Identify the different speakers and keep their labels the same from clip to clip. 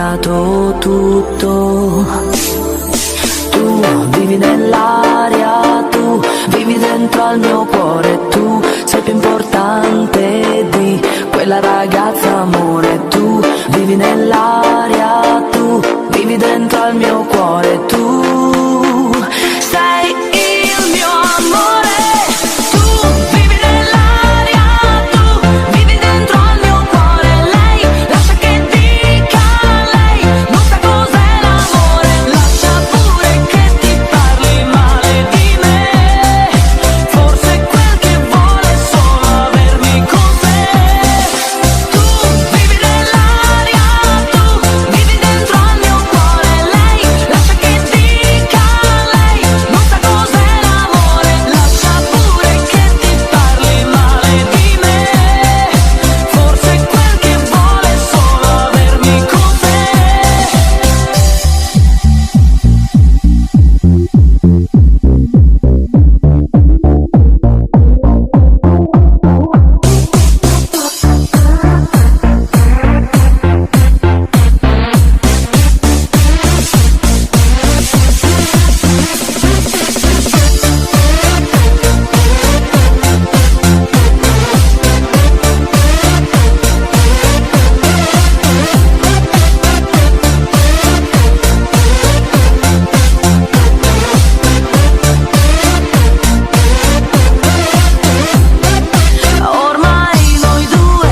Speaker 1: cambiato tutto. Tu vivi nell'aria, tu vivi dentro al mio cuore, tu sei più importante di quella ragazza, amore. Tu vivi nell'aria, tu vivi dentro al mio cuore, tu sei il mio amore. Tu vivi nell'aria, tu vivi dentro al mio cuore. Lei, lascia che dica lei, non sa cos'è l'amore. Lascia pure che ti parli male di me. Forse quel che vuole è solo avermi con sé. Tu vivi nell'aria, tu vivi dentro al mio cuore. Lei, lascia che dica lei, non sa cos'è l'amore. Lascia pure che ti parli male di me. Forse quel che vuole è solo avermi con sé. Ormai noi due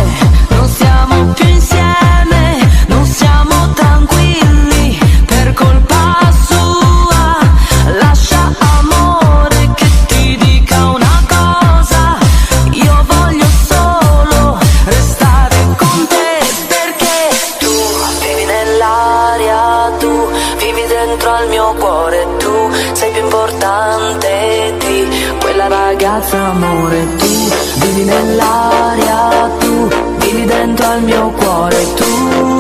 Speaker 1: non siamo più insieme, non siamo tranquilli per colpa sua. Lascia, amore, che ti dica una cosa: io voglio solo restare con te, perché tu vivi nell'aria, tu vivi dentro al mio cuore, tu sei più importante di quella ragazza, amore. Tu vivi nell'aria, tu vivi dentro al mio cuore, tu